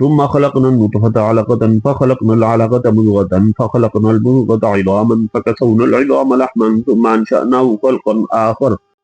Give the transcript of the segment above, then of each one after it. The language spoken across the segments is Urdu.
ثم خلقنا النطفة علقة فخلقنا العلقة مضغة فخلقنا المضغة عظاما فكسونا العظام لحما ثم أنشأناه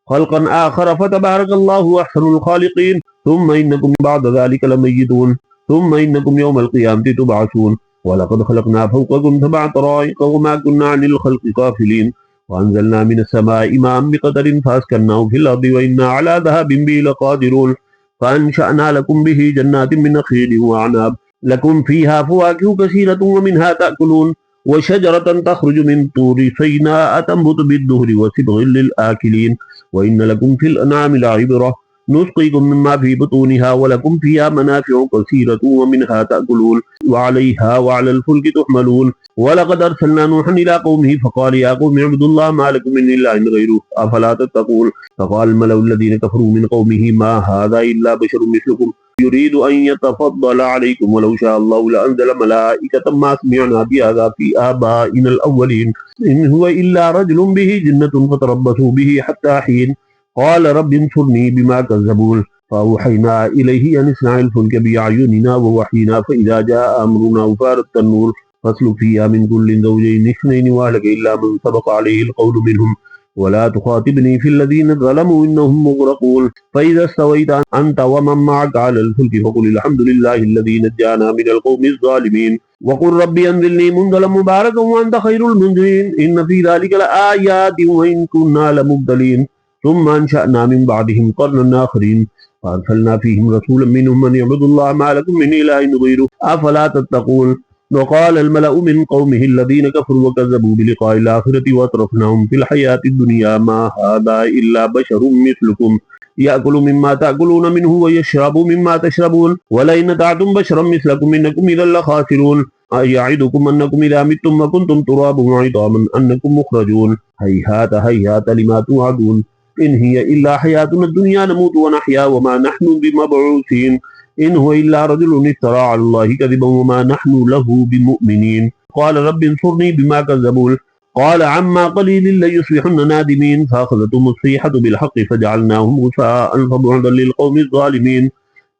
خلقا آخر فتبارك الله أحسن الخالقين ثم إنكم بعد ذلك لميتون ثم إنكم يوم القيامة تبعثون ولقد خلقنا فوقكم سبع طرائق وما كنا عن الخلق غافلين وأنزلنا من السماء ماء بقدر فأسكناه في الأرض وإنا على ذهاب به لقادرون فأنشأنا لكم به جنات من نخيل وأعناب لكم فيها فواكه كثيرة ومنها تأكلون وشجرة تخرج من طور سيناء تنبت بالدهر وصبغ للآكلين وإن لكم في الأنعام لعبرة نسقيكم مما في بطونها ولكم فيها منافع كثيرة ومنها تأكلون وعليها وعلى الفلك تحملون ولقد أرسلنا نوحا إلى قومه فقال يا قوم اعبدوا الله ما لكم من إله غيره أفلا تتقون فقال الملأ الذين كفروا من قومه ما هذا إلا بشر مثلكم يريد أن يتفضل عليكم ولو شاء الله لأنزل ملائكة ما سمعنا بهذا في آبائنا الأولين إن هو إلا رجل به جنة فتربصوا به حتى حين قال رب انصرني بما كذبون فأوحينا إليه أن اصنع الفلك بأعيننا ووحينا فإذا جاء أمرنا وفارت النور فاسلك فيها من كل زوجين اثنين وأهلك إلا من سبق عليه القول منهم ولا تخاطبني في الذين ظلموا إنهم مغرقون فإذا استويت أنت ومن معك على الفلك فقل الحمد لله الذي نجانا من القوم الظالمين وقل ربي أنزلني منزلا مباركا وأنت خير المنزلين إن في ذلك لآيات وإن كنا لمبتلين ثم أنشأنا من بعدهم قرنا آخرين فأرسلنا فيهم رسولا منهم من يعبدوا الله ما لكم من إله غيره أفلا تتقون وقال الملأ من قومه الذين كفروا وكذبوا بلقاء الآخرة وأترفناهم في الحياة الدنيا ما هذا إلا بشر مثلكم يأكل مما تأكلون منه ويشرب مما تشربون ولئن أطعتم بشرا مثلكم إنكم إذا لخاسرون يعدكم أنكم إذا متم وكنتم ترابا وعظاما أنكم مخرجون هيهات هيهات لما توعدون إن هي إلا حياتنا الدنيا نموت ونحيا وما نحن بمبعوثين إن هو إلا رجل افترى على الله كذبا وما نحن له بمؤمنين قال رب انصرني بما كذبون قال عما قليل ليصبحن نادمين فأخذتهم الصيحة بالحق فجعلناهم غثاء فبعدا للقوم الظالمين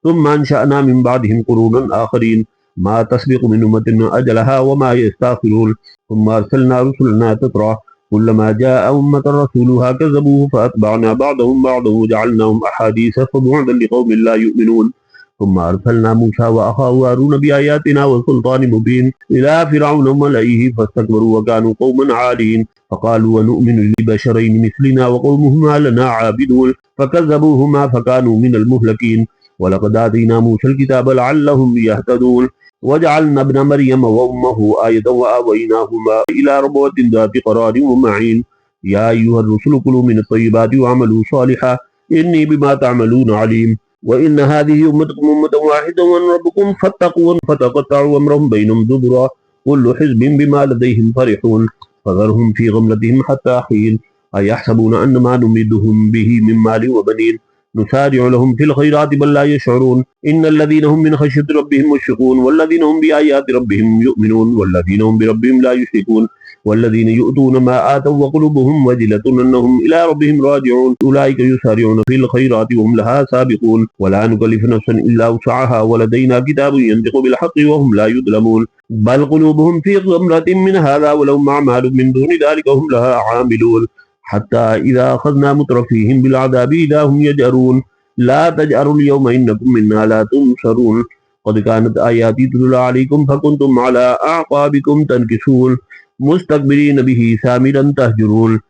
ثم أنشأنا من بعدهم قرونا آخرين ما تسبق من أمة أجلها وما يستأخرون ثم أرسلنا رسلنا تترى كلما جاء أمة رسولها كذبوه فأتبعنا بعضهم بعضا وجعلناهم أحاديث فبعدا لقوم لا يؤمنون ثم أرسلنا موسى وأخاه هارون بآياتنا وسلطان مبين إلى فرعون وملئه فاستكبروا وكانوا قوما عالين فقالوا ونؤمن لبشرين مثلنا وقومهما لنا عابدون فكذبوهما فكانوا من المهلكين ولقد آتينا موسى الكتاب لعلهم يهتدون وجعلنا ابن مريم وأمه آية وآويناهما إلى ربوة ذات قرار ومعين يا أيها الرسل كلوا من الطيبات واعملوا صالحا إني بما تعملون عليم وإن هذه أمتكم أمة واحدة وأنا ربكم فاتقون فتقطعوا أمرهم بينهم زبرا كل حزب بما لديهم فرحون فذرهم في غمرتهم حتى حين أيحسبون أن ما نمدهم به من مال وبنين نسارع لهم في الخيرات بل لا يشعرون إن الذين هم من خشية ربهم مشفقون والذين هم بآيات ربهم يؤمنون والذين هم بربهم لا يشركون والذين يؤتون ما آتوا وقلوبهم وجلة أنهم إلى ربهم راجعون أولئك يسارعون في الخيرات وهم لها سابقون ولا نكلف نفسا إلا وسعها ولدينا كتاب ينطق بالحق وهم لا يظلمون بل قلوبهم في غمرة من هذا ولهم أعمال من دون ذلك هم لها عاملون حتى إذا أخذنا مترفيهم بالعذاب إذا هم يجأرون لا تجأروا اليوم إنكم منا لا تنصرون قد كانت آياتي تتلى عليكم فكنتم على أعقابكم تنكسون مستكبرين به سامرا تهجرون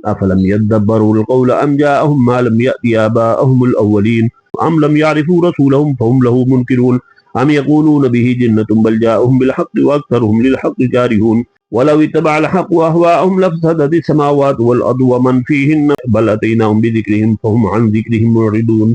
أفلم يدبروا القول أم جاءهم ما لم يأت آباءهم الأولين أم لم يعرفوا رسولهم فهم له منكرون أم يقولون به جنة بل جاءهم بالحق وأكثرهم للحق كارهون ولو اتبع الحق أهواءهم لفسدت السماوات والأرض ومن فيهن بل أتيناهم بذكرهم فهم عن ذكرهم معرضون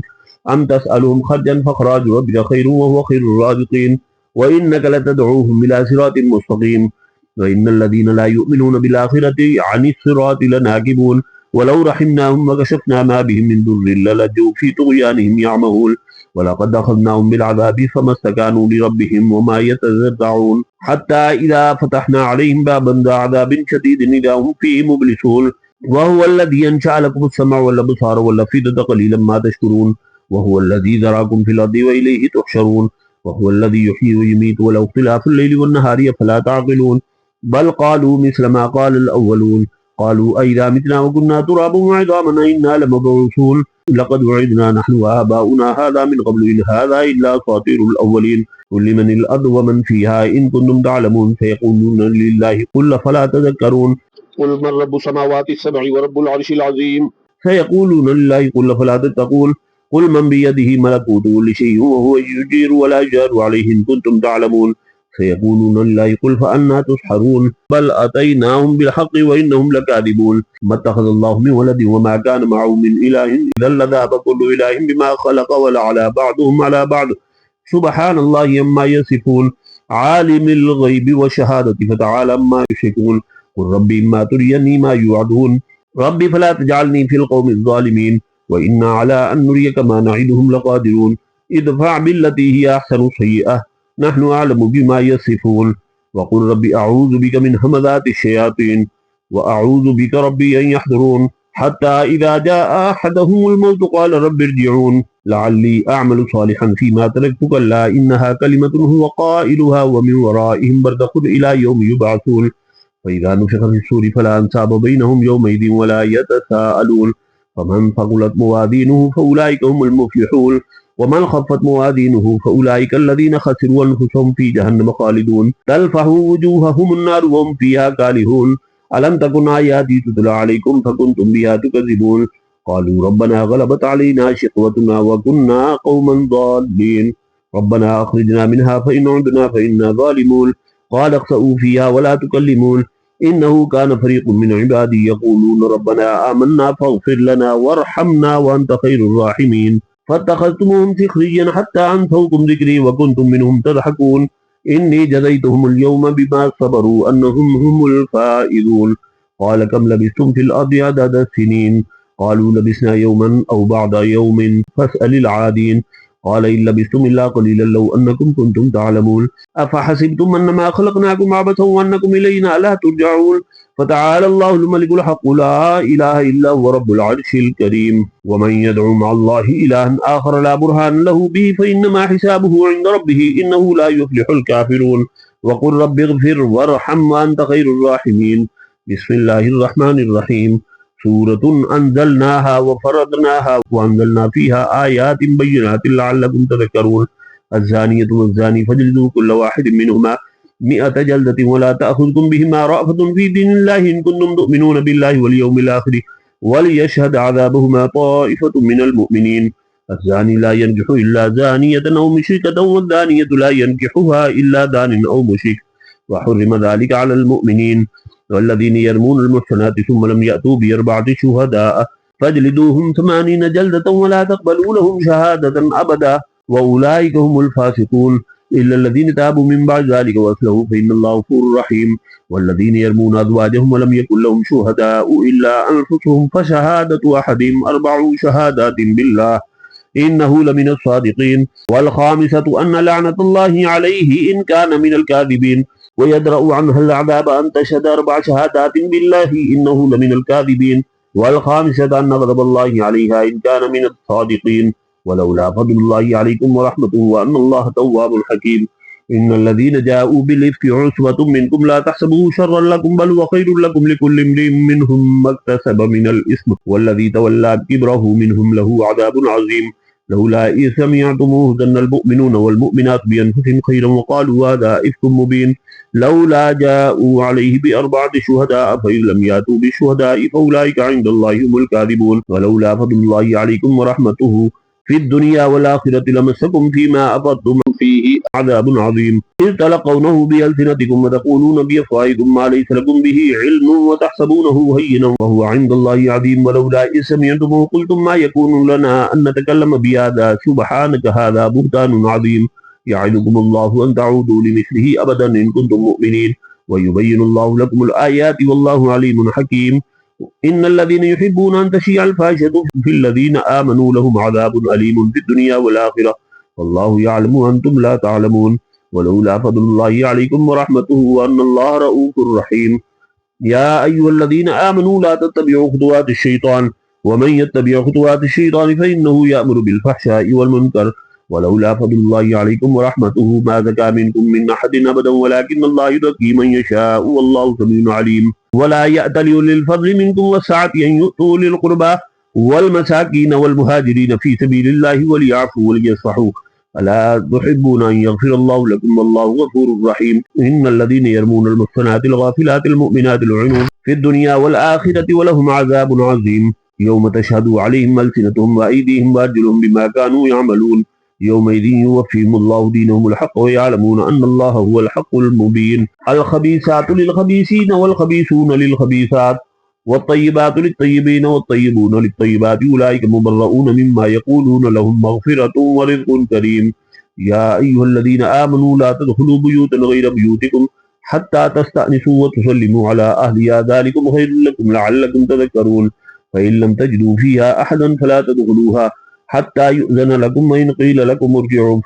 أم تسألهم خرجا فخراج ربك خير وهو خير الرازقين وإنك لتدعوهم إلى صراط مستقيم وإن الذين لا يؤمنون بالآخرة عن الصراط لناكبون ولو رحمناهم وكشفنا ما بهم من ضر للجوا في طغيانهم يعمهون ولقد أخذناهم بالعذاب فما استكانوا لربهم وما يتزرعون حتى إذا فتحنا عليهم بابا ذا عذاب شديد إذا هم فيه مبلسون وهو الذي أنشأ لكم السمع والأبصار والأفئدة قليلا ما تشكرون وهو الذي ذراكم في الأرض وإليه تحشرون وهو الذي يحيي ويميت وله اختلاف الليل والنهار فلا تعقلون بل قالوا مثل ما قال الأولون قالوا أئذا متنا وكنا ترابا وعظاما إنا لمبعوثون لقد وعدنا نحن وآباؤنا هذا من قبل إن هذا إلا أساطير الأولين قل لمن الأرض ومن فيها إن كنتم تعلمون فيقولون لله قل فلا تذكرون قل من رب السماوات السبع ورب العرش العظيم فيقولون لله قل فلا تتقون قل من بيده ملكوت كل شيء وهو يجير ولا يجار عليه إن كنتم تعلمون سيقولون لله قل فأنا تسحرون بل أتيناهم بالحق وإنهم لكاذبون ما اتخذ الله من ولد وما كان معه من إله إذا لذهب كل إله بما خلق ولعلى بعضهم على بعض سبحان الله عما يصفون عالم الغيب والشهادة فتعالى ما يشركون قل ربي إما تريني ما يوعدون ربي فلا تجعلني في القوم الظالمين وإنا على أن نريك ما نعدهم لقادرون ادفع بالتي هي أحسن سيئة نحن أعلم بما يصفون وقل ربي أعوذ بك من همذات الشياطين وأعوذ بك ربي أن يحضرون حتى إذا جاء أحدهم الموت قال رب ارجعون لعلي أعمل صالحا فيما تركت كلا إنها كلمة هو قائلها ومن ورائهم برزخ إلى يوم يبعثون فإذا نفخ في الصور فلا أنساب بينهم يومئذ ولا يتساءلون فمن ثقلت موازينه فأولئك هم المفلحون ومن خفت موازينه فأولئك الذين خسروا أنفسهم في جهنم خالدون تلفح وجوههم النار وهم فيها كالهون ألم تكن آياتي تتلى عليكم فكنتم بها تكذبون قالوا ربنا غلبت علينا شقوتنا وكنا قوما ضالين ربنا أخرجنا منها فإن عدنا فإنا ظالمون قال اخسئوا فيها ولا تكلمون إنه كان فريق من عبادي يقولون ربنا آمنا فاغفر لنا وارحمنا وأنت خير الراحمين فاتخذتموهم سخريا حتى أنسوكم ذكري وكنتم منهم تضحكون إني جزيتهم اليوم بما صبروا أنهم هم الفائزون قال كم لبثتم في الأرض عدد السنين قالوا لبثنا يوما أو بعض يوم فاسأل العادين قال إن لبثتم إلا قليلا لو أنكم كنتم تعلمون أفحسبتم أنما خلقناكم عبثا وأنكم إلينا لا ترجعون فتعالى الله الملك الحق لا إله إلا هو رب العرش الكريم ومن يدعو مع الله إلها آخر لا برهان له به فإنما حسابه عند ربه إنه لا يفلح الكافرون وقل رب اغفر وارحم وأنت خير الراحمين بسم الله الرحمن الرحيم سورة أنزلناها وفرضناها وأنزلنا فيها آيات بينات لعلكم تذكرون الزانية والزاني فاجلدوا كل واحد منهما 100 جلدة ولا تأخذكم بهما رأفة في دين الله إن كنتم تؤمنون بالله واليوم الآخر وليشهد عذابهما طائفة من المؤمنين الزاني لا ينكح إلا زانية أو مشركة والزانية لا ينكحها إلا زان أو مشرك وحرم ذلك على المؤمنين والذين يرمون المحصنات ثم لم يأتوا بأربعة شهداء فاجلدوهم 80 جلدة ولا تقبلوا لهم شهادة أبدا وأولئك هم الفاسقون إلا الذين تابوا من بعد ذلك وأصلحوا فإن الله غفور رحيم والذين يرمون أزواجهم ولم يكن لهم شهداء إلا أنفسهم فشهادة أحدهم 4 شهادات بالله إنه لمن الصادقين والخامسة أن لعنة الله عليه إن كان من الكاذبين ويدرأ عنها العذاب أن تشهد 4 شهادات بالله إنه لمن الكاذبين والخامسة أن غضب الله عليها إن كان من الصادقين ولولا فضل الله عليكم ورحمته وأن الله تواب حكيم إن الذين جاءوا بالإفك عصبة منكم لا تحسبوه شرا لكم بل هو خير لكم لكل امرئ منهم ما اكتسب من الإثم والذي تولى كبره منهم له عذاب عظيم لولا إذ سمعتموه ظن المؤمنون والمؤمنات بأنفسهم خيرا وقالوا هذا إفك مبين لولا جاءوا عليه بأربعة شهداء فإن لم يأتوا بالشهداء فأولئك عند الله هم الكاذبون ولولا فضل الله عليكم ورحمته في الدنيا والآخرة لمسكم فيما أفضتم فيه عذاب عظيم إذ تلقونه بألسنتكم وتقولون بأفواهكم ما ليس لكم به علم وتحسبونه هينا وهو عند الله عظيم ولولا إذ سمعتموه قلتم ما يكون لنا أن نتكلم بهذا سبحانك هذا بهتان عظيم يعظكم الله أن تعودوا لمثله أبدا إن كنتم مؤمنين ويبين الله لكم الآيات والله عليم حكيم إن الذين يحبون أن تشيع الفاحشة في الذين آمنوا لهم عذاب أليم في الدنيا والآخرة والله يعلم وأنتم لا تعلمون ولولا فضل الله عليكم ورحمته وأن الله رؤوف رحيم يا أيها الذين آمنوا لا تتبعوا خطوات الشيطان ومن يتبع خطوات الشيطان فإنه يأمر بالفحشاء والمنكر ولولا فضل الله عليكم ورحمته ما زكى منكم من أحد أبدا ولكن الله يزكي من يشاء والله سميع عليم ولا يأتل أولي الفضل منكم والسعة أن يؤتوا للقربى والمساكين والمهاجرين في سبيل الله وليعفوا وليصفحوا ألا تحبون أن يغفر الله لكم والله غفور رحيم إن الذين يرمون المحصنات الغافلات المؤمنات العنون في الدنيا والآخرة ولهم عذاب عظيم يوم تشهد عليهم ألسنتهم وأيديهم وأرجلهم بما كانوا يعملون يومئذ يوفيهم الله دينهم الحق ويعلمون أن الله هو الحق المبين الخبيثات للخبيثين والخبيثون للخبيثات والطيبات للطيبين والطيبون للطيبات أولئك مبرؤون مما يقولون لهم مغفرة ورزق كريم يا أيها الذين آمنوا لا تدخلوا بيوتا غير بيوتكم حتى تستأنسوا وتسلموا على أهلها ذلكم خير لكم لعلكم تذكرون فإن لم تجدوا فيها أحدا فلا تدخلوها حتى يؤذن لكم وإن قيل لكم ارجعوا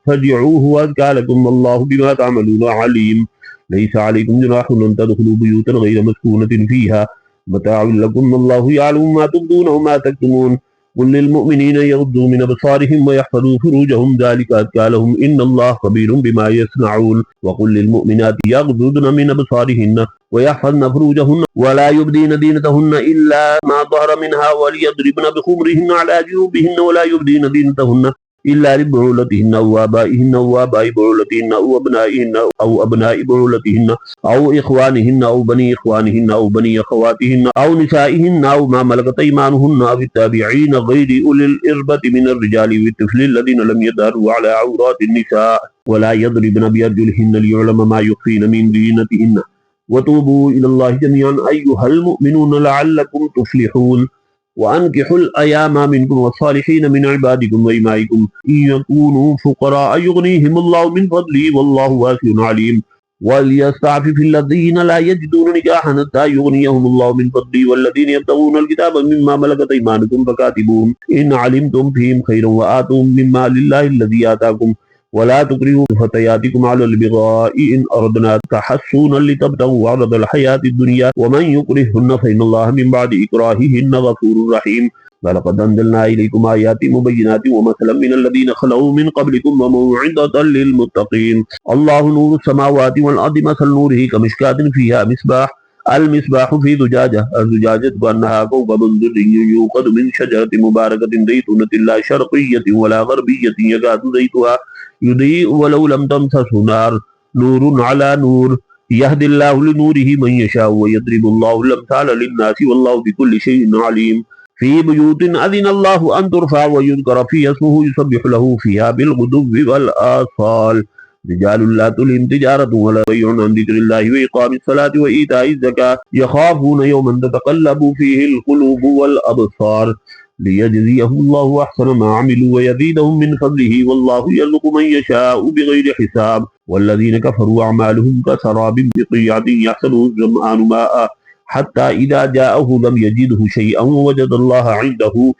فارجعوه وأزكى لكم والله بما تعملون عليم ليس عليكم جناح أن تدخلوا بيوتا غير مسكونة فيها متاع لكم والله يعلم ما تبدون وما تكتمون قل للمؤمنين يغضوا من أبصارهم ويحفظوا فروجهم ذلك أزكى لهم إن الله خبير بما يصنعون وقل للمؤمنات يغضضن من أبصارهن ويحفظن فروجهن ولا يبدين دينتهن إلا ما ظهر منها وليضربن بخمرهن على جيوبهن ولا يبدين دينتهن إلا لبعولتهن أو آبائهن أو آباء بعولتهن أو أبنائهن أو أبناء بعولتهن أو إخوانهن أو بني إخوانهن أو بني أخواتهن أو نسائهن أو ما ملكت أيمانهن أو التابعين غير أولي الإربة من الرجال والطفل الذين لم يظهروا على عورات النساء ولا يضربن بأرجلهن ليعلم ما يخفين من زينتهن وتوبوا إلى الله جميعا أيها المؤمنون لعلكم تفلحون وأنكحوا الأيام منكم والصالحين من عبادكم وإمائكم إن يكونوا فقراء يغنيهم الله من فضله والله واسع عليم وليستعفف الذين لا يجدون نكاحا حتى يغنيهم الله من فضله والذين يبتغون الكتاب مما ملكت أيمانكم فكاتبوهم إن علمتم فيهم خيرا وآتوهم مما لله الذي آتاكم ولا تكرهوا فتياتكم على البغاء إن أردنا تحسونا لتبتغوا عرض الحياة الدنيا ومن يكرهن فإن الله من بعد إكراههن غفور رحيم ولقد أنزلنا إليكم آيات مبينات ومثلا من الذين خلوا من قبلكم وموعظة للمتقين الله نور السماوات والأرض مثل نوره كمشكاة فيها مصباح المصباح في زجاجة الزجاجة كأنها كوكب دري يوقد من شجرة مباركة زيتونة لا شرقية ولا غربية يكاد زيتها يضيء ولو لم تمسسه نار نور على نور يهدي الله لنوره من يشاء ويضرب الله الأمثال للناس والله بكل شيء عليم في بيوت أذن الله أن ترفع ويذكر فيها اسمه يسبح له فيها بالغدو والآصال رجال لا تلهم تجارة ولا بيع عن ذكر الله وإقام الصلاة وإيتاء الزكاة يخافون يوما تتقلب فيه القلوب والأبصار ليجزيهم الله أحسن ما عملوا ويزيدهم من فضله والله يرزق من يشاء بغير حساب والذين كفروا أعمالهم كسراب بقيعة يحسبه الظمآن ماء حتى إذا جاءه لم يجده شيئا ووجد الله عنده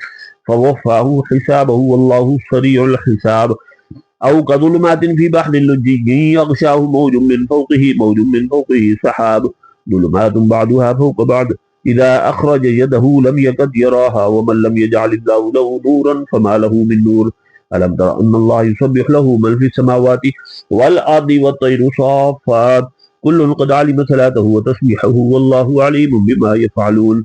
فوفاه حسابه والله سريع الحساب أو كظلمات في بحر لجي يغشاه موج من فوقه سحاب ظلمات بعضها فوق بعض إذا أخرج يده لم يكد يراها ومن لم يجعل الله له نورا فما له من نور ألم تر أن الله يسبح له من في السماوات والأرض والطير صافات كل قد علم صلاته وتسبيحه والله عليم بما يفعلون